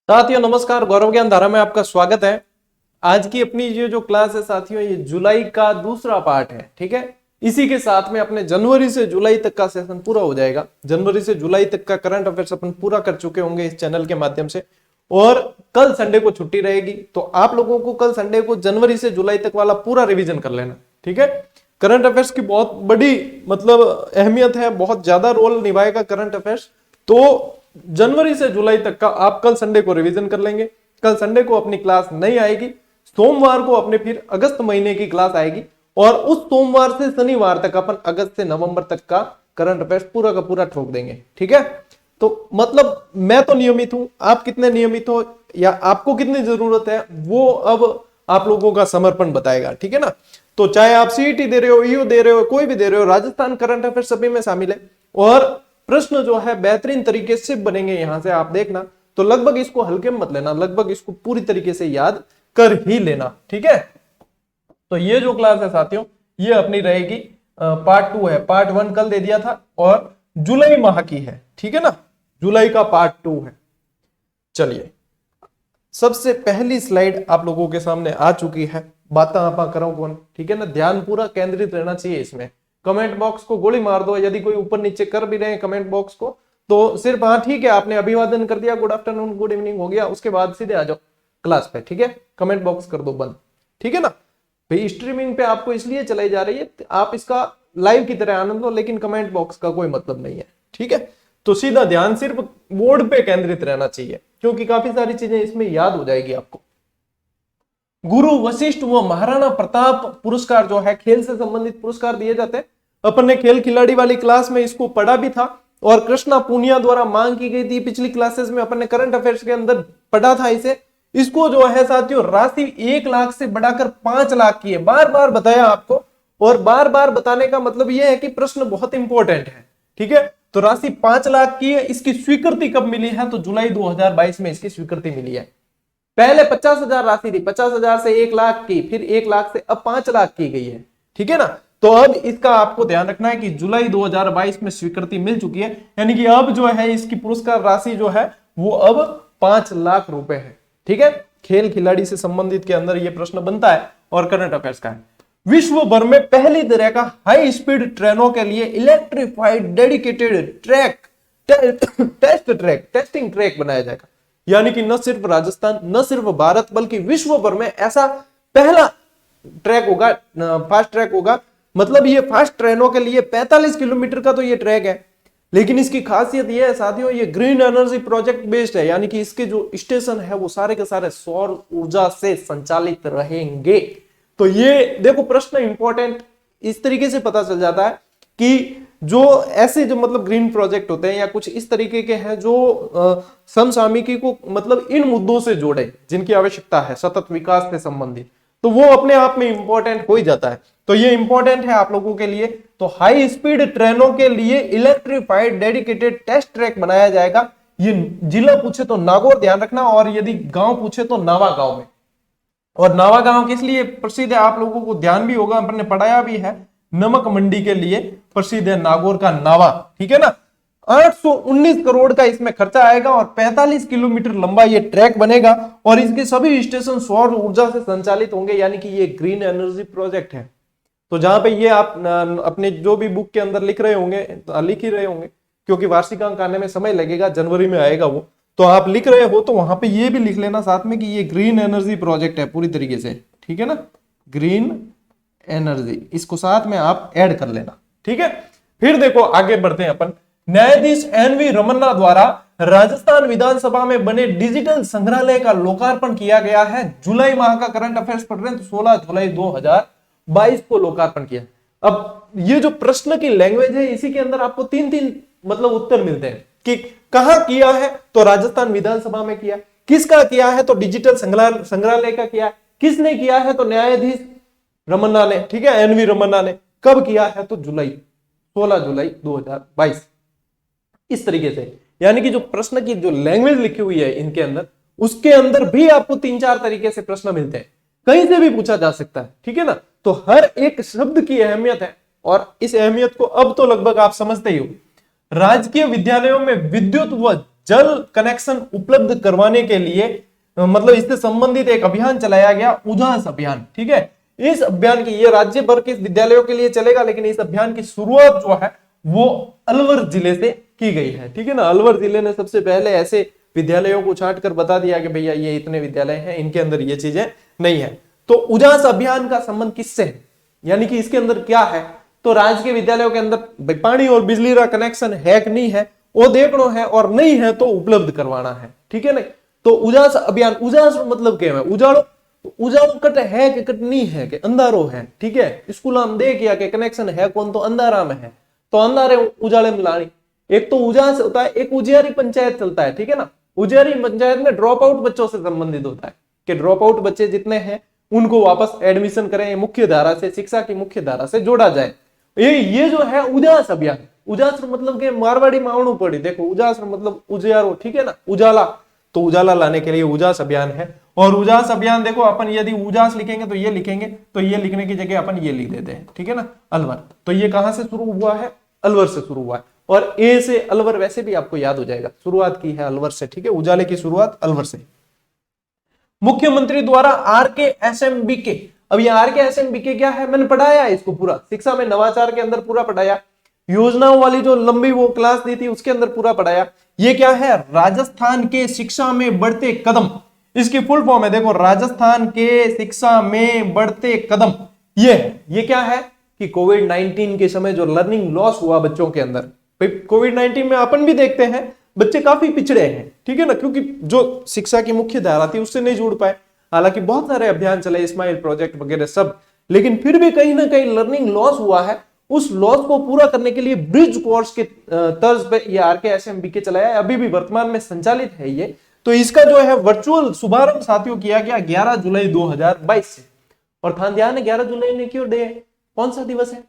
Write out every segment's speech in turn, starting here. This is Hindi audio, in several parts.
साथियों नमस्कार, गौरव ज्ञान धारा में आपका स्वागत है। आज की अपनी ये जो क्लास है साथियों, ये जुलाई का दूसरा पार्ट है। ठीक है, इसी के साथ में अपने जनवरी से जुलाई तक का सेशन पूरा हो जाएगा। जनवरी से जुलाई तक का करंट अफेयर्स अपन पूरा कर चुके होंगे इस चैनल के माध्यम से। और कल संडे को छुट्टी रहेगी, तो आप लोगों को कल संडे को जनवरी से जुलाई तक वाला पूरा रिवीजन कर लेना। ठीक है, करंट अफेयर्स की बहुत बड़ी अहमियत है, बहुत ज्यादा रोल निभाएगा करंट अफेयर्स। तो जनवरी से जुलाई तक का आप कल संडे को रिवीजन कर लेंगे। कल संडे को अपनी क्लास नहीं आएगी, सोमवार को अपने फिर अगस्त महीने की क्लास आएगी। और उस सोमवार से शनिवार तक अपन अगस्त से नवंबर तक का करंट अफेयर्स पूरा का पूरा ठोक देंगे। ठीक है, तो मतलब मैं तो नियमित हूं, आप कितने नियमित हो या आपको कितनी जरूरत है वो अब आप लोगों का समर्पण बताएगा। ठीक है ना, तो चाहे आप सीईटी दे रहे हो, ईयू दे रहे हो, कोई भी दे रहे हो, राजस्थान करंट अफेयर्स सभी में शामिल है। और प्रश्न जो है बेहतरीन तरीके से बनेंगे, यहां से आप देखना। तो लगभग इसको हल्के में मत लेना, लगभग इसको पूरी तरीके से याद कर ही लेना। ठीक है, तो ये जो क्लास है साथियों, ये अपनी रहेगी पार्ट 2 है। पार्ट 1 कल दे दिया था और जुलाई माह की है। ठीक है ना, जुलाई का पार्ट 2 है। चलिए, सबसे पहली स्लाइड आप लोगों के सामने आ चुकी है। बातें आपा करो कौन, ठीक है ना, ध्यान पूरा केंद्रित रहना चाहिए इसमें। कमेंट बॉक्स को गोली मार दो, यदि कोई ऊपर नीचे कर भी रहे हैं कमेंट बॉक्स को, तो सिर्फ हाँ ठीक है, आपने अभिवादन कर दिया, गुड आफ्टरनून गुड इवनिंग हो गया, उसके बाद सीधे आ जाओ क्लास पे। ठीक है, कमेंट बॉक्स कर दो बंद। ठीक है ना भाई, स्ट्रीमिंग पे आपको इसलिए चलाई जा रही है, आप इसका लाइव की तरह आनंद लो, लेकिन कमेंट बॉक्स का कोई मतलब नहीं है। ठीक है, तो सीधा ध्यान सिर्फ बोर्ड पे केंद्रित रहना चाहिए, क्योंकि काफी सारी चीजें इसमें याद हो जाएगी आपको। गुरु वशिष्ठ व महाराणा प्रताप पुरस्कार जो है, खेल से संबंधित पुरस्कार दिए जाते हैं। अपन ने खेल खिलाड़ी वाली क्लास में इसको पढ़ा भी था, और कृष्णा पूनिया द्वारा मांग की गई थी पिछली क्लासेस में। अपन ने करंट अफेयर्स के अंदर पढ़ा था इसे। इसको जो है साथियों, राशि 1 लाख से बढ़ाकर 5 लाख की है। बार बार बताया आपको, और बार बार बताने का मतलब यह है कि प्रश्न बहुत इंपॉर्टेंट है। ठीक है, तो राशि 5 लाख की है। इसकी स्वीकृति कब मिली है? तो जुलाई 2022 में इसकी स्वीकृति मिली है। पहले 50,000 राशि थी, 50,000 से 1 लाख की, फिर 1 लाख से अब 5 लाख की गई है। ठीक है ना, तो अब इसका आपको ध्यान रखना है कि जुलाई 2022 में स्वीकृति मिल चुकी है, यानी कि अब जो है इसकी पुरस्कार राशि जो है वो अब 5 लाख रुपए है। ठीक है, खेल खिलाड़ी से संबंधित के अंदर यह प्रश्न बनता है और करंट अफेयर्स का है। विश्व भर में पहली तरह का हाई स्पीड ट्रेनों के लिए electrified dedicated track testing track बनाया जाएगा। यानी कि न सिर्फ राजस्थान, न सिर्फ भारत, बल्कि विश्व भर में ऐसा पहला ट्रैक होगा, फास्ट ट्रैक होगा। मतलब ये फास्ट ट्रेनों के लिए 45 किलोमीटर का तो ये ट्रैक है, लेकिन इसकी खासियत ये है साथियों, ये ग्रीन एनर्जी प्रोजेक्ट बेस्ड है। यानी कि इसके जो स्टेशन है वो सारे के सारे सौर ऊर्जा से संचालित रहेंगे। तो ये देखो, प्रश्न इंपॉर्टेंट इस तरीके से पता चल जाता है कि जो ऐसे जो मतलब ग्रीन प्रोजेक्ट होते हैं या कुछ इस तरीके के हैं जो समसामयिकी को मतलब इन मुद्दों से जोड़े, जिनकी आवश्यकता है सतत विकास से संबंधित, तो वो अपने आप में इंपॉर्टेंट हो ही जाता है। तो ये इंपॉर्टेंट है आप लोगों के लिए। तो हाई स्पीड ट्रेनों के लिए इलेक्ट्रिफाइड डेडिकेटेड टेस्ट ट्रैक बनाया जाएगा। ये जिला पूछे तो नागौर ध्यान रखना, और यदि गांव पूछे तो नावा गांव में। और नावा गांव किस लिए प्रसिद्ध है आप लोगों को ध्यान भी होगा, अपन ने पढ़ाया भी है, नमक मंडी के लिए प्रसिद्ध है नागौर का नावा। ठीक है ना, 819 करोड़ का इसमें खर्चा आएगा और 45 किलोमीटर लंबा ये ट्रैक बनेगा, और इसके सभी स्टेशन सौर ऊर्जा से संचालित होंगे। यानी कि ये ग्रीन एनर्जी प्रोजेक्ट है। तो जहां पे ये आप अपने जो भी बुक के अंदर लिख रहे होंगे, लिख ही रहे होंगे, क्योंकि वार्षिकांक आने में समय लगेगा, जनवरी में आएगा वो, तो आप लिख रहे हो तो वहां पे ये भी लिख लेना साथ में कि ये ग्रीन एनर्जी प्रोजेक्ट है पूरी तरीके से। ठीक है ना, ग्रीन एनर्जी, इसको साथ में आप ऐड कर लेना। ठीक है, फिर देखो आगे बढ़ते हैं अपन। न्यायाधीश एनवी रमन्ना द्वारा राजस्थान विधानसभा में बने डिजिटल संग्रहालय का लोकार्पण किया गया है। जुलाई माह का करंट अफेयर्स पढ़ रहे हैं तो 16 जुलाई 2022 को लोकार्पण किया। अब ये जो प्रश्न की लैंग्वेज है, इसी के अंदर आपको 3 मतलब उत्तर मिलते हैं कि कहां किया है, तो राजस्थान विधानसभा में किया। किसका किया है, तो डिजिटल संग्रहालय का किया। किसने किया है, तो न्यायाधीश रमन्ना ने। ठीक है, एनवी रमन्ना ने। कब किया है, तो 16 जुलाई 2022। इस तरीके से, यानी कि जो प्रश्न की जो लैंग्वेज लिखी हुई है इनके अंदर, उसके अंदर भी आपको 3-4 तरीके से प्रश्न मिलते हैं, कहीं से भी पूछा जा सकता है। ठीक है ना, तो हर एक शब्द की अहमियत है, और इस अहमियत को अब तो लगभग आप समझते ही हो। राजकीय विद्यालयों में विद्युत व जल कनेक्शन उपलब्ध करवाने के लिए मतलब इससे संबंधित एक अभियान चलाया गया, उजास अभियान। ठीक है, इस अभियान की, ये राज्य भर के विद्यालयों के लिए चलेगा, लेकिन इस अभियान की शुरुआत जो है वो अलवर जिले से की गई है। ठीक है ना, अलवर जिले ने सबसे पहले ऐसे विद्यालयों को छांट कर बता दिया कि भैया ये इतने विद्यालय हैं, इनके अंदर ये चीजें नहीं है। तो उजास अभियान का संबंध किससे है, यानी कि इसके अंदर क्या है, तो राज्य के विद्यालयों के अंदर पानी और बिजली का कनेक्शन है कि नहीं है वो देखना है, और नहीं है तो उपलब्ध करवाना है। ठीक है ना, तो उजास अभियान, उजास मतलब क्या है, उजाड़ो, उजाड़ो कट है कि कट नहीं है कि अंधारो है। ठीक है, स्कूल हम देख या कि कनेक्शन है कौन, तो अंधारा में है, तो अंधारे उजाले में लानी। एक तो उजास होता है, एक उजियारी पंचायत चलता है। ठीक है ना, उजियारी पंचायत में ड्रॉप आउट बच्चों से संबंधित होता है कि ड्रॉप आउट बच्चे जितने हैं उनको वापस एडमिशन करें, मुख्य धारा से, शिक्षा की मुख्य धारा से जोड़ा जाए। ये जो है उजास अभियान, उजास मतलब के मारवाड़ी मावणु पड़ी, देखो उजास मतलब उजियारो। ठीक है ना, उजाला, तो उजाला लाने के लिए उजास अभियान है। और उजास अभियान देखो, अपन यदि उजास लिखेंगे तो ये लिखेंगे, तो ये लिखने की जगह अपन ये लिख देते हैं। ठीक है ना, अलवर, तो ये कहां से शुरू हुआ है, अलवर से शुरू हुआ है। और ए से अलवर वैसे भी आपको याद हो जाएगा, शुरुआत की है अलवर से। ठीक है, उजाले की शुरुआत अलवर से। मुख्यमंत्री द्वारा RKSMBK, अब ये RKSMBK क्या है, मैंने पढ़ाया है इसको पूरा, शिक्षा में नवाचार के अंदर पूरा पढ़ाया, योजनाओं वाली जो लंबी वो क्लास दी थी उसके अंदर पूरा पढ़ाया। ये क्या है, राजस्थान के शिक्षा में बढ़ते कदम, इसकी फुल फॉर्म है, देखो राजस्थान के शिक्षा में बढ़ते कदम। ये क्या है कि कोविड-19 के समय जो लर्निंग लॉस हुआ बच्चों के अंदर, कोविड-19 में अपन भी देखते हैं बच्चे काफी पिछड़े हैं। ठीक है ना, क्योंकि जो शिक्षा की मुख्य धारा थी उससे नहीं जुड़ पाए। हालांकि बहुत सारे अभियान चले, स्माइल प्रोजेक्ट वगैरह सब, लेकिन फिर भी कहीं ना कहीं लर्निंग लॉस हुआ है। उस लॉस को पूरा करने के लिए ब्रिज कोर्स के तर्ज पे ये RKSMBK चलाया है, अभी भी वर्तमान में संचालित है ये। तो इसका जो है वर्चुअल शुभारंभ साथियों किया गया 11 जुलाई 2022 से। और खान ध्यान है 11 जुलाई ने क्यों डे है, कौन सा दिवस है,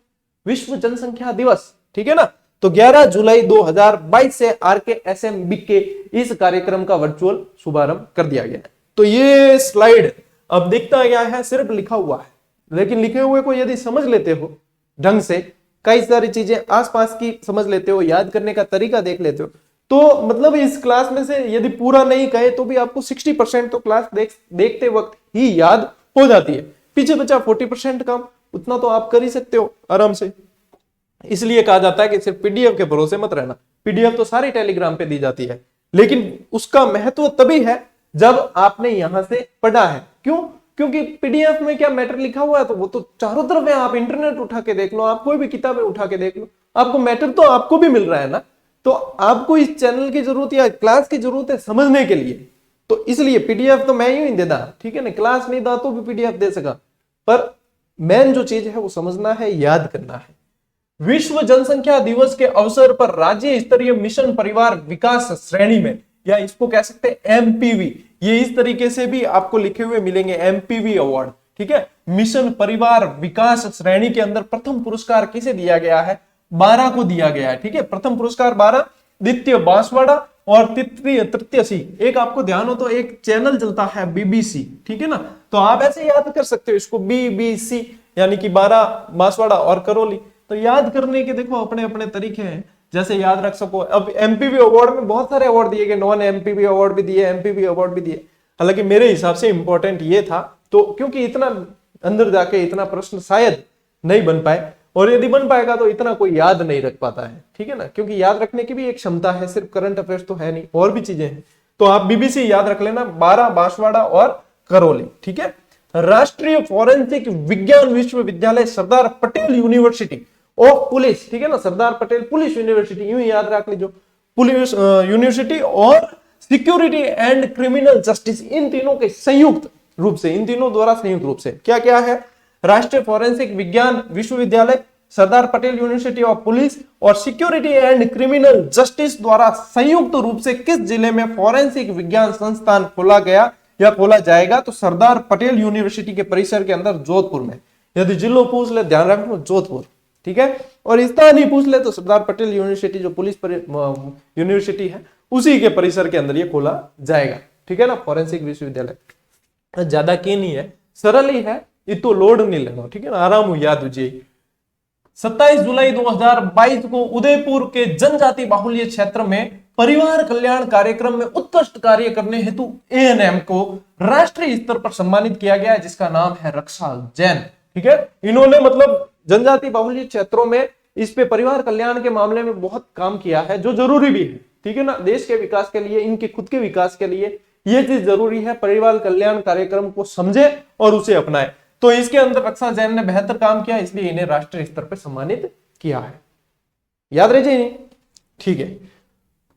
विश्व जनसंख्या दिवस। ठीक है ना, तो 11 जुलाई 2022 से RKSMBK इस कार्यक्रम का वर्चुअल शुभारंभ कर दिया गया है। तो ये स्लाइड अब दिखता क्या है, सिर्फ लिखा हुआ है, लेकिन लिखे हुए को यदि समझ लेते हो ढंग से, कई सारी चीजें आसपास की समझ लेते हो, याद करने का तरीका देख लेते हो, तो मतलब इस क्लास में से यदि पूरा नहीं कहे तो भी आपको 60% तो क्लास देखते वक्त ही याद हो जाती है। पीछे बचा 40% काम, उतना तो आप कर ही सकते हो आराम से। इसलिए कहा जाता है कि सिर्फ PDF के भरोसे मत रहना। PDF तो सारी टेलीग्राम पे दी जाती है, लेकिन उसका महत्व तभी है जब आपने यहां से पढ़ा है। क्यों? क्योंकि PDF में क्या मैटर लिखा हुआ है तो वो तो चारों तरफ है, आप इंटरनेट उठा के देख लो, आप कोई भी किताबें उठा के देख लो, आपको मैटर तो आपको भी मिल रहा है ना। तो आपको इस चैनल की जरूरत या क्लास की जरूरत है समझने के लिए, तो इसलिए PDF तो मैं ही दे दा, ठीक है ना, क्लास नहीं दा तो भी PDF दे सका, पर मेन जो चीज है वो समझना है, याद करना है। विश्व जनसंख्या दिवस के अवसर पर राज्य स्तरीय मिशन परिवार विकास श्रेणी में, या इसको कह सकते हैं MPV, ये इस तरीके से भी आपको लिखे हुए मिलेंगे, MPV अवार्ड। ठीक है, मिशन परिवार विकास श्रेणी के अंदर प्रथम पुरस्कार किसे दिया गया है, 12 को दिया गया है। ठीक है, प्रथम पुरस्कार 12, द्वितीय बांसवाड़ा और तृतीय सी। एक आपको ध्यान हो तो एक चैनल चलता है BBC, ठीक है ना, तो आप ऐसे याद कर सकते हो इसको, BBC, यानी कि 12 बांसवाड़ा और करौली। तो याद करने के देखो अपने अपने तरीके हैं, जैसे याद रख सको। अब MPV अवार्ड में बहुत सारे अवार्ड दिए गए, नॉन MPV अवार्ड भी दिए, MPV अवार्ड भी दिए। हालांकि मेरे हिसाब से इंपॉर्टेंट ये था, तो क्योंकि इतना अंदर जाके इतना प्रश्न शायद नहीं बन पाए, और यदि बन पाएगा तो इतना कोई याद नहीं रख पाता है। ठीक है ना, क्योंकि याद रखने की भी एक क्षमता है, सिर्फ करंट अफेयर्स तो है नहीं, और भी चीजें हैं। तो आप BBC याद रख लेना, 12 बांसवाड़ा और करौली। ठीक है, राष्ट्रीय फोरेंसिक विज्ञान विश्वविद्यालय Sardar Patel university of police, ठीक है ना, सरदार पटेल पुलिस यूनिवर्सिटी, यूं याद रख लीजिए, पुलिस यूनिवर्सिटी और सिक्योरिटी एंड क्रिमिनल जस्टिस, इन तीनों के संयुक्त रूप से, इन तीनों द्वारा संयुक्त रूप से क्या क्या है, राष्ट्रीय फोरेंसिक विज्ञान विश्वविद्यालय, Sardar Patel university of police और सिक्योरिटी एंड क्रिमिनल जस्टिस द्वारा संयुक्त रूप से किस जिले में फोरेंसिक विज्ञान संस्थान खोला गया या खोला जाएगा, तो सरदार पटेल यूनिवर्सिटी के परिसर के अंदर जोधपुर में। यदि जिलों पूछ ले ध्यान रखना जोधपुर, ठीक है, और स्थान ही पूछ ले तो सरदार पटेल यूनिवर्सिटी जो पुलिस यूनिवर्सिटी है उसी के परिसर के अंदर ये खोला जाएगा। ठीक है ना, फोरेंसिक विश्वविद्यालय ज्यादा की नहीं है, सरल ही है, ये तो लोड नहीं लेना, ठीक है ना, आराम हो याद हो जाए। 27 जुलाई 2022 को उदयपुर के जनजाति बाहुल्य क्षेत्र में परिवार कल्याण कार्यक्रम में उत्कृष्ट कार्य करने हेतु एएनएम को राष्ट्रीय स्तर पर सम्मानित किया गया है, जिसका नाम है रक्षा जैन। ठीक है, इन्होंने मतलब जनजाति बाहुल्य क्षेत्रों में इस पे परिवार कल्याण के मामले में बहुत काम किया है, जो जरूरी भी है। ठीक है ना, देश के विकास के लिए, इनके खुद के विकास के लिए ये चीज जरूरी है, परिवार कल्याण कार्यक्रम को समझे और उसे अपनाए। तो इसके अंदर रक्षा जैन ने बेहतर काम किया, इसलिए इन्हें राष्ट्रीय स्तर पर सम्मानित किया है। याद रहिए। ठीक है,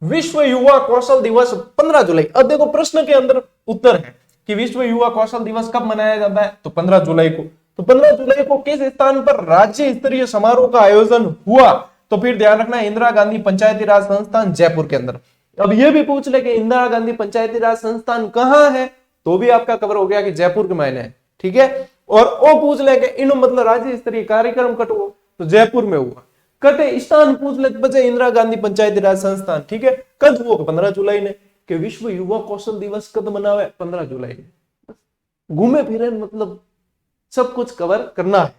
विश्व युवा कौशल दिवस 15 जुलाई। अब देखो प्रश्न के अंदर उत्तर है कि विश्व युवा कौशल दिवस कब मनाया जाता है, तो 15 जुलाई को। तो 15 जुलाई को किस स्थान पर राज्य स्तरीय समारोह का आयोजन हुआ, तो फिर ध्यान रखना इंदिरा गांधी पंचायती राज संस्थान जयपुर के अंदर। अब यह भी पूछ ले कि इंदिरा गांधी पंचायती राज संस्थान कहां है, तो भी आपका कवर हो गया कि जयपुर के मायने है। ठीक है, और वो पूछ ले कि इन मतलब राज्य स्तरीय कार्यक्रम कट हुआ, तो जयपुर में हुआ। कटे स्थान पूछ ले बचे इंदिरा गांधी पंचायती राज संस्थान। ठीक है, कब हुआ, 15 जुलाई ने। कि विश्व युवा कौशल दिवस कब मनावे, 15 जुलाई ने। घूमे फिरे मतलब सब कुछ कवर करना है।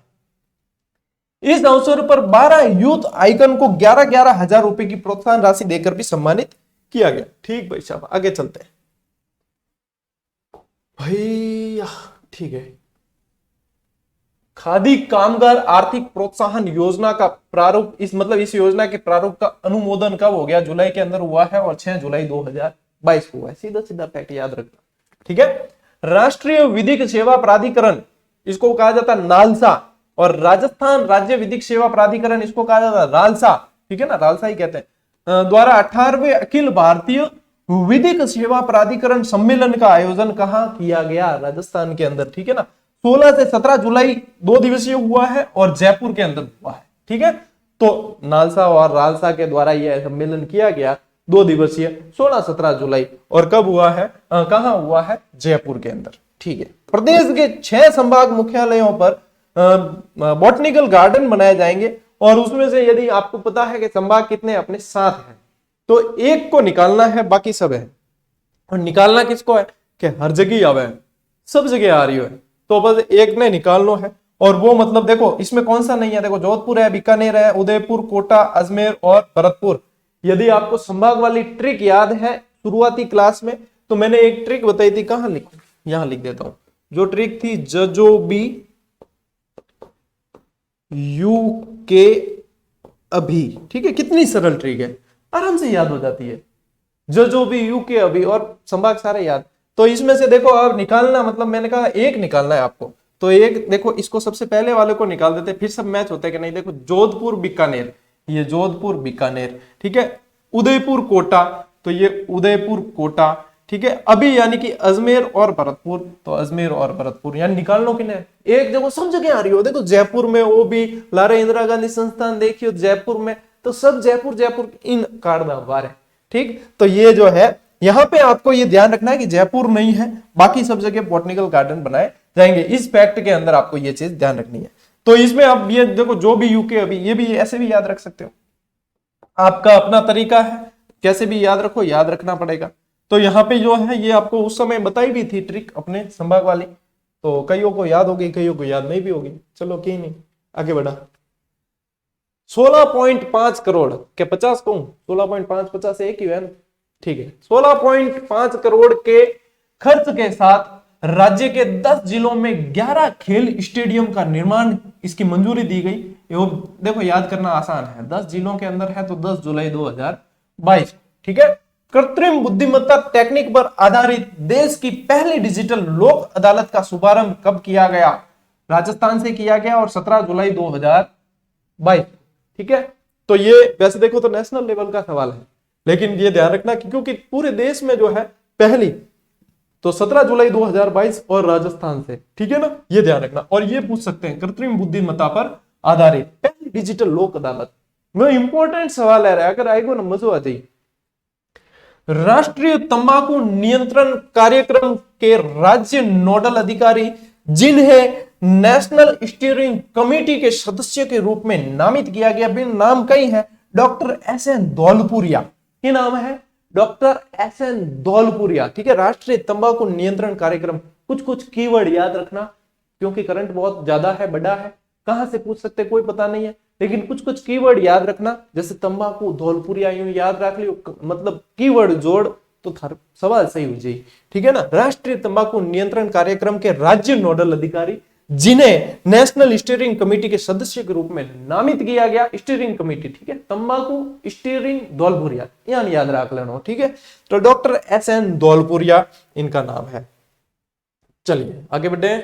इस अवसर पर 12 यूथ आइकन को 11,11 हजार रुपए की प्रोत्साहन राशि देकर भी सम्मानित किया गया। ठीक भाई साहब, आगे चलते हैं भैया। ठीक है, खादी कामगार आर्थिक प्रोत्साहन योजना का प्रारूप, इस योजना के प्रारूप का अनुमोदन कब हो गया, जुलाई के अंदर हुआ है और 6 जुलाई 2022 को हुआ है। सीधा सीधा फैक्ट याद रखना। ठीक है, राष्ट्रीय विधिक सेवा प्राधिकरण, इसको कहा जाता है नालसा, और राजस्थान राज्य विधिक सेवा प्राधिकरण, इसको कहा जाता है रालसा। ठीक है ना, रालसा ही कहते हैं, द्वारा 18वें अखिल भारतीय विधिक सेवा प्राधिकरण सम्मेलन का आयोजन कहां किया गया, राजस्थान के अंदर। ठीक है ना, 16 से 17 जुलाई 2 दिवसीय हुआ है और जयपुर के अंदर हुआ है। ठीक है, तो नालसा और रालसा के द्वारा यह सम्मेलन किया गया 2 दिवसीय, 16-17 जुलाई। और कब हुआ है, कहां हुआ है, जयपुर के अंदर। ठीक है, प्रदेश के 6 संभाग मुख्यालयों पर बॉटनिकल गार्डन बनाए जाएंगे, और उसमें से यदि आपको पता है कि संभाग कितने अपने 7 हैं, तो एक को निकालना है, बाकी सब है। और निकालना किसको है कि हर जगह आवे, सब जगह आ रही है, तो बस एक ने निकालना है। और वो मतलब देखो इसमें कौन सा नहीं है, देखो जोधपुर है, बीकानेर है, उदयपुर, कोटा, अजमेर और भरतपुर। यदि आपको संभाग वाली ट्रिक याद है शुरुआती क्लास में, तो मैंने एक ट्रिक बताई थी, कहां लिखूं, यहां लिख देता हूं। जो ट्रिक थी जजोबी यू के अभी। ठीक है, कितनी सरल ट्रिक है, आराम से याद हो जाती है। जजोबी यू के अभी और संभाग सारे याद। तो इसमें से देखो अब निकालना, मतलब मैंने कहा एक निकालना है आपको, तो एक देखो इसको सबसे पहले वाले को निकाल देते, फिर सब मैच होते कि नहीं। देखो जोधपुर बीकानेर, ये जोधपुर बीकानेर। ठीक है, उदयपुर कोटा, तो ये उदयपुर कोटा। ठीक है, अभी यानी कि अजमेर और भरतपुर, तो अजमेर और भरतपुर। यानी निकाल लो कि नहीं, एक देखो सब जगह आ रही हो। देखो जयपुर में वो भी लारे इंदिरा गांधी संस्थान देखियो जयपुर में, तो सब जयपुर जयपुर इन कार्ड बार है। ठीक, तो ये जो है यहां पे आपको ये ध्यान रखना है कि जयपुर नहीं है, बाकी सब जगह बॉटनिकल गार्डन बनाए जाएंगे। इस फैक्ट के अंदर आपको ये चीज ध्यान रखनी है। तो इसमें आप ये देखो जो भी यूके अभी, ये भी ऐसे भी याद रख सकते हो, आपका अपना तरीका है, कैसे भी याद रखो, याद रखना पड़ेगा। तो यहाँ पे जो है ये आपको उस समय बताई भी थी ट्रिक अपने संभाग वाली, तो कईयों को याद होगी, कईयों को याद नहीं भी होगी। चलो कहीं नहीं, आगे बढ़ा। 16.5 करोड़ के 50 कहूं, 16.5 50 एक ही है ना। ठीक है, 16.5 करोड़ के खर्च के साथ राज्य के 10 जिलों में 11 खेल स्टेडियम का निर्माण, इसकी मंजूरी दी गई। देखो याद करना आसान है, 10 जिलों के अंदर है, तो 10 जुलाई 2022। ठीक है, कृत्रिम बुद्धिमत्ता टेक्निक पर आधारित देश की पहली डिजिटल लोक अदालत का शुभारंभ कब किया गया, राजस्थान से किया गया और 17 जुलाई 2022। ठीक है, तो ये वैसे देखो तो नेशनल लेवल का सवाल है, लेकिन ये ध्यान रखना कि क्योंकि पूरे देश में जो है पहली, तो 17 जुलाई 2022 और राजस्थान से। ठीक है ना, ये ध्यान रखना। और ये पूछ सकते हैं कृत्रिम बुद्धिमत्ता पर आधारित पहली डिजिटल लोक अदालत में, इंपॉर्टेंट सवाल है, अगर आएगा ना मजा आ जाए। राष्ट्रीय तंबाकू नियंत्रण कार्यक्रम के राज्य नोडल अधिकारी जिन्हें नेशनल स्टीयरिंग कमेटी के सदस्य के रूप में नामित किया गया, बिन नाम कई है, डॉक्टर एसएन धौलपुरिया। क्या नाम है, डॉक्टर एसएन धौलपुरिया। ठीक है, राष्ट्रीय तंबाकू नियंत्रण कार्यक्रम, कुछ कुछ कीवर्ड याद रखना, क्योंकि करंट बहुत ज्यादा है, बड़ा है, कहां से पूछ सकते कोई पता नहीं है, लेकिन कुछ कुछ कीवर्ड याद रखना, जैसे तंबाकू, धौलपुरिया, यूं याद रख लियो, मतलब कीवर्ड जोड़ तो थार सवाल सही हो जाए, ठीक है ना। राष्ट्रीय तंबाकू नियंत्रण कार्यक्रम के राज्य नोडल अधिकारी, जिन्हें नेशनल स्टीयरिंग कमेटी के सदस्य के रूप में नामित किया गया, स्टीयरिंग कमेटी, ठीक है, तंबाकू स्टीयरिंग धौलपुरिया, याद रख लेना, ठीक है। तो डॉक्टर SN धौलपुरिया इनका नाम है। चलिए आगे बढ़े।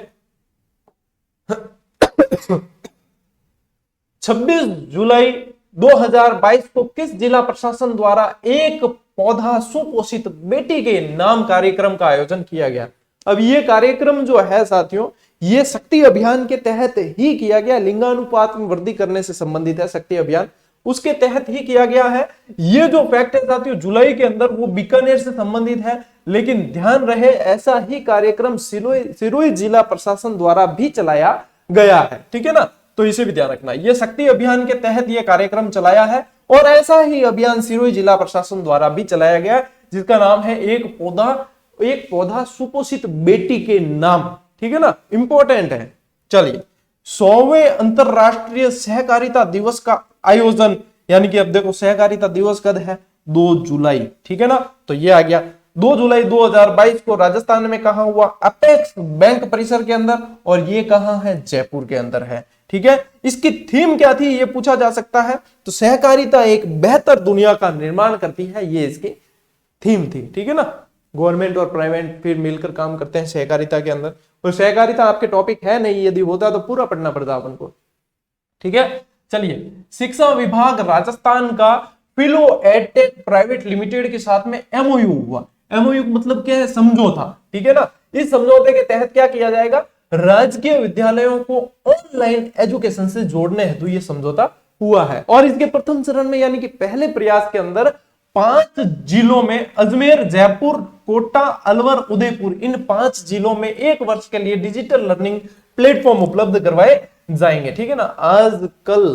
26 जुलाई 2022 को किस जिला प्रशासन द्वारा एक पौधा सुपोषित बेटी के नाम कार्यक्रम का आयोजन किया गया? अब ये कार्यक्रम जो है साथियों, ये शक्ति अभियान के तहत ही किया गया, लिंगानुपात में वृद्धि करने से संबंधित है शक्ति अभियान, उसके तहत ही किया गया है। ये जो फैक्ट है साथियों जुलाई के अंदर, वो बीकानेर से संबंधित है, लेकिन ध्यान रहे ऐसा ही कार्यक्रम सिरोही जिला प्रशासन द्वारा भी चलाया गया है, ठीक है ना, तो इसे भी ध्यान रखना। ये शक्ति अभियान के तहत ये कार्यक्रम चलाया है और ऐसा ही अभियान सिरोही जिला प्रशासन द्वारा भी चलाया गया, जिसका नाम है एक पौधा सुपोषित बेटी के नाम, ठीक है ना, इंपॉर्टेंट है। चलिए 100वें अंतरराष्ट्रीय सहकारिता दिवस का आयोजन, यानी कि अब देखो सहकारिता दिवस कब है, 2 जुलाई, ठीक है ना, तो ये आ गया 2 जुलाई 2022 को राजस्थान में कहा हुआ, अपेक्स बैंक परिसर के अंदर, और ये कहां है, जयपुर के अंदर है, ठीक है। इसकी थीम क्या थी ये पूछा जा सकता है, तो सहकारिता एक बेहतर दुनिया का निर्माण करती है, ये इसकी थीम थी, ठीक है ना। गवर्नमेंट और प्राइवेट फिर मिलकर काम करते हैं सहकारिता के अंदर, और सहकारिता आपके टॉपिक है नहीं, यदि होता तो पूरा पढ़ना पड़ता अपन को, ठीक है। चलिए शिक्षा विभाग राजस्थान का फिलो एडटेक प्राइवेट लिमिटेड के साथ में MOU हुआ। MOU मतलब क्या है, समझौता, ठीक है ना। इस समझौते के तहत क्या किया जाएगा, राजकीय विद्यालयों को ऑनलाइन एजुकेशन से जोड़ने हेतु ये समझौता हुआ है। और इसके प्रथम चरण में यानी कि पहले प्रयास के अंदर 5 जिलों में, अजमेर, जयपुर, कोटा, अलवर, उदयपुर, इन 5 जिलों में 1 वर्ष के लिए डिजिटल लर्निंग प्लेटफॉर्म उपलब्ध करवाए जाएंगे, ठीक है ना। आज कल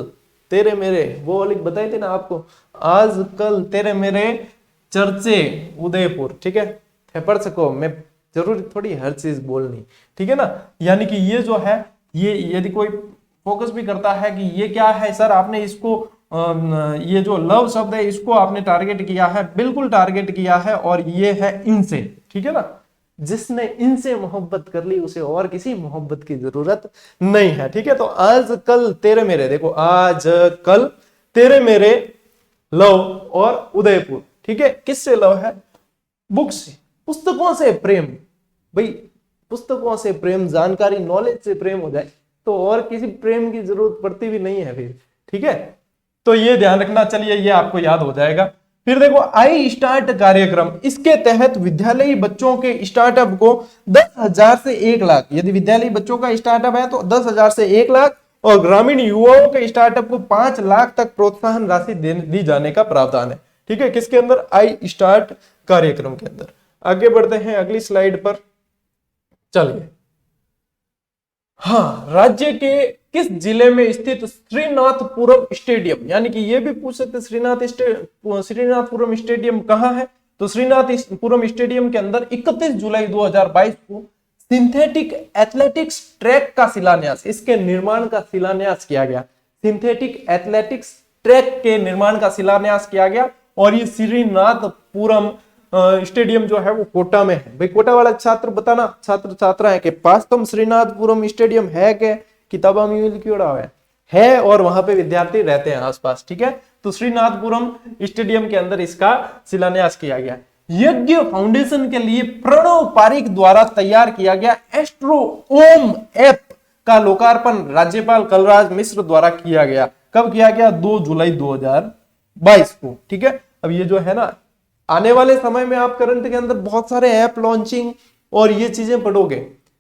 तेरे मेरे, वो वाली बताई थी ना आपको, आज कल तेरे मेरे चर्चे उदयपुर, ठीक है, पढ़ सको, मैं जरूरी थोड़ी हर चीज बोलनी, ठीक है ना। यानी कि ये जो है, ये यदि कोई फोकस भी करता है कि ये क्या है सर, आपने इसको ये जो लव शब्द है इसको आपने टारगेट किया है, बिल्कुल टारगेट किया है, और ये है इनसे, ठीक है ना। जिसने इनसे मोहब्बत कर ली उसे और किसी मोहब्बत की जरूरत नहीं है, ठीक है। तो आज कल तेरे मेरे, देखो आज कल तेरे मेरे लव और उदयपुर, ठीक है, किससे लव है, बुक से, पुस्तकों से प्रेम, भाई पुस्तकों से प्रेम, जानकारी, नॉलेज से प्रेम हो जाए तो और किसी प्रेम की जरूरत पड़ती भी नहीं है फिर, ठीक है। तो ये ध्यान रखना, चलिए ये आपको याद हो जाएगा। फिर देखो आई स्टार्ट कार्यक्रम, इसके तहत विद्यालयी बच्चों के स्टार्टअप को 10,000 से 1 लाख, यदि विद्यालयी बच्चों का स्टार्टअप है तो 10,000 से 1 लाख, और ग्रामीण युवाओं के स्टार्टअप को 5 लाख तक प्रोत्साहन राशि दी जाने का प्रावधान है, ठीक है, किसके अंदर, आई स्टार्ट कार्यक्रम के अंदर। आगे बढ़ते हैं अगली स्लाइड पर, चलिए। हाँ, राज्य के किस जिले में स्थित श्रीनाथपुरम स्टेडियम, यानी कि ये भी पूछ सकते श्रीनाथपुरम स्टेडियम कहाँ है, तो श्रीनाथपुरम स्टेडियम के अंदर 31 जुलाई 2022 को सिंथेटिक एथलेटिक्स ट्रैक का शिलान्यास, इसके निर्माण का शिलान्यास किया गया, सिंथेटिक एथलेटिक्स ट्रैक के निर्माण का शिलान्यास किया गया, और ये श्रीनाथपुरम स्टेडियम जो है वो कोटा में है। भाई कोटा वाला छात्र बताना, छात्र छात्रा है कि वास्तव में श्रीनाथपुरम स्टेडियम है क्या, किताबा में लिखा है, और वहां पे विद्यार्थी रहते हैं आसपास, ठीक है। तो श्रीनाथपुरम स्टेडियम के अंदर इसका शिलान्यास किया गया। यज्ञ फाउंडेशन के लिए प्रणव पारिक द्वारा तैयार किया गया एस्ट्रो ओम ऐप का लोकार्पण राज्यपाल कलराज मिश्र द्वारा किया गया। कब किया गया, 2 जुलाई 2022 को, ठीक है। अब ये जो है ना, आने वाले समय में आप करंट के अंदर बहुत सारे ऐप लॉन्चिंग और ये चीजें पढ़ोगे।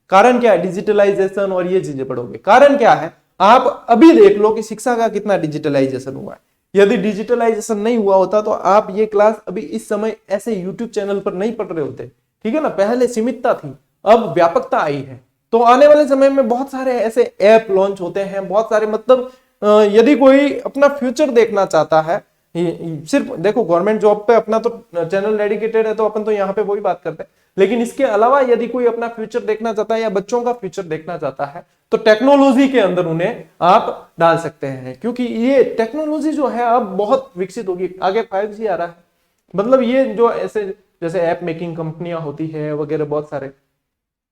कारण क्या है, डिजिटलाइजेशन और ये चीजें पढ़ोगे। कारण क्या है, आप अभी देख लो कि शिक्षा का कितना डिजिटलाइजेशन हुआ है। यदि डिजिटलाइजेशन नहीं हुआ होता तो आप ये क्लास अभी इस समय ऐसे यूट्यूब चैनल पर नहीं पढ़ रहे होते, ठीक है ना। पहले सीमितता थी, अब व्यापकता आई है। तो आने वाले समय में बहुत सारे ऐसे ऐप लॉन्च होते हैं, बहुत सारे, मतलब यदि कोई अपना फ्यूचर देखना चाहता है, सिर्फ देखो गवर्नमेंट जॉब पे अपना तो चैनल डेडिकेटेड है, तो अपन तो यहाँ पे वही बात करते हैं, लेकिन इसके अलावा यदि कोई अपना फ्यूचर देखना चाहता है या बच्चों का फ्यूचर देखना चाहता है तो टेक्नोलॉजी के अंदर उन्हें आप डाल सकते हैं, क्योंकि ये टेक्नोलॉजी जो है अब बहुत विकसित होगी, आगे 5G आ रहा है। मतलब ये जो ऐसे जैसे ऐप मेकिंग कंपनियां होती है वगैरह, बहुत सारे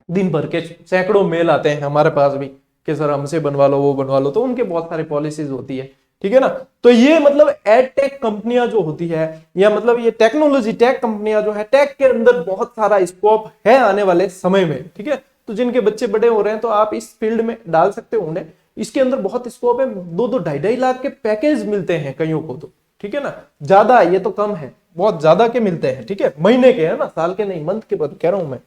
दिन भर के सैकड़ों मेल आते हैं हमारे पास भी कि सर हमसे बनवा लो वो बनवा लो, तो उनके बहुत सारी पॉलिसीज होती है, ठीक है ना। तो ये मतलब एडटेक कंपनियां जो होती है, या मतलब ये टेक्नोलॉजी टेक कंपनियां जो है, टेक के अंदर बहुत सारा स्कोप है आने वाले समय में, ठीक है। तो जिनके बच्चे बड़े हो रहे हैं तो आप इस फील्ड में डाल सकते हो उन्हें, इसके अंदर बहुत स्कोप है। 2-2 ढाई-ढाई लाख के पैकेज मिलते हैं कईयों को, तो ठीक है ना, ज्यादा ये तो कम है, बहुत ज्यादा के मिलते हैं, ठीक है, महीने के है ना, साल के नहीं, मंथ के बात कह रहा हूं मैं,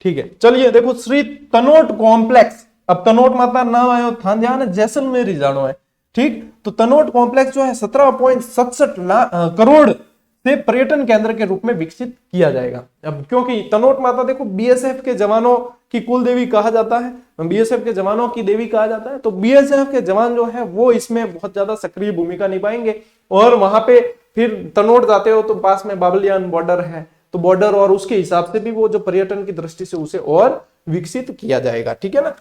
ठीक है। चलिए देखो, श्री तनोट कॉम्प्लेक्स, अब तनोट माता नाम आयो था ध्यान है, जैसलमेर ही जानो है, ठीक। तो तनोट कॉम्प्लेक्स जो है 17.67 करोड़ से पर्यटन केंद्र के रूप में विकसित किया जाएगा। अब क्योंकि तनोट माता देखो बीएसएफ के जवानों की कुल देवी कहा जाता है, बीएसएफ के जवानों की देवी कहा जाता है, तो बीएसएफ के जवान जो है वो इसमें बहुत ज्यादा सक्रिय भूमिका निभाएंगे। और वहां पे फिर तनोट जाते हो तो पास में बाबलियान बॉर्डर है, तो बॉर्डर और उसके हिसाब से भी वो जो पर्यटन की दृष्टि से उसे और विकसित किया जाएगा, ठीक है ना।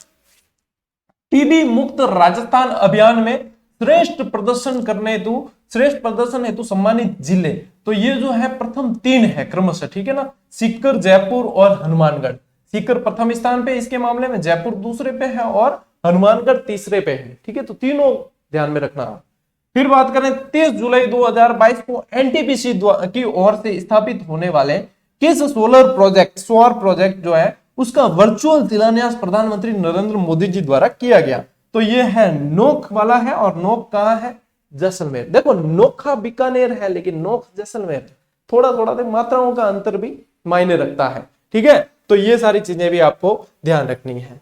टीबी मुक्त राजस्थान अभियान में श्रेष्ठ प्रदर्शन हेतु सम्मानित जिले, तो ये जो है प्रथम 3 है क्रमशः, ठीक है ना, सीकर, जयपुर और हनुमानगढ़। सीकर प्रथम स्थान पे इसके मामले में, जयपुर दूसरे पे है और हनुमानगढ़ तीसरे पे है, ठीक है। तो तीनों ध्यान में रखना। फिर बात करें 30 जुलाई 2022 को एनटीपीसी की ओर से स्थापित होने वाले किस सौर प्रोजेक्ट जो है उसका वर्चुअल शिलान्यास प्रधानमंत्री नरेंद्र मोदी जी द्वारा किया गया। तो ये है नोक वाला है, और नोक कहां है, जैसलमेर। देखो नोखा बीकानेर है लेकिन नोक जैसलमेर, थोड़ा थोड़ा मात्राओं का अंतर भी मायने रखता है, ठीक है। तो ये सारी चीजें भी आपको ध्यान रखनी है।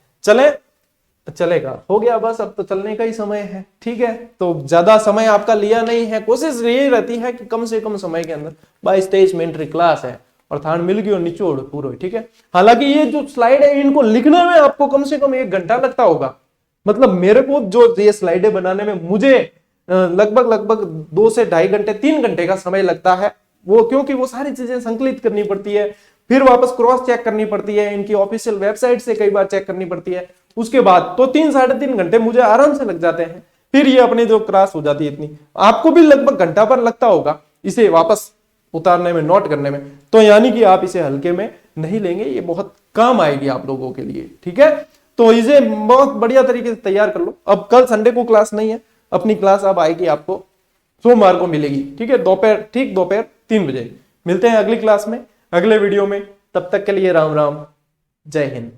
चलेगा, हो गया बस, अब तो चलने का ही समय है, ठीक है। तो ज्यादा समय आपका लिया नहीं है, कोशिश यही रहती है कि कम से कम समय के अंदर 22-23 मिनट की क्लास है और थान मिल गई और निचोड़ पूरा, ठीक है। हालांकि ये जो स्लाइड है इनको लिखने में आपको कम से कम 1 घंटा लगता होगा, मतलब मेरे को जो ये स्लाइडें बनाने में मुझे लगभग 2 से ढाई घंटे 3 घंटे का समय लगता है, वो क्योंकि वो सारी चीजें संकलित करनी पड़ती है, फिर वापस क्रॉस चेक करनी पड़ती है, इनकी ऑफिशियल वेबसाइट से कई बार चेक करनी पड़ती है, उसके बाद तो 3-3.5 घंटे मुझे आराम से लग जाते हैं। फिर ये अपनी जो क्लास हो जाती है इतनी, आपको भी लगभग घंटा पर लगता होगा इसे वापस उतारने में, नोट करने में, तो यानी कि आप इसे हल्के में नहीं लेंगे, ये बहुत काम आएगी आप लोगों के लिए, ठीक है। तो इसे बहुत बढ़िया तरीके से तैयार कर लो। अब कल संडे को क्लास नहीं है, अपनी क्लास अब आएगी आपको सोमवार को मिलेगी, ठीक है, दोपहर 3 बजे। मिलते हैं अगली क्लास में, अगले वीडियो में, तब तक के लिए राम राम, जय हिंद।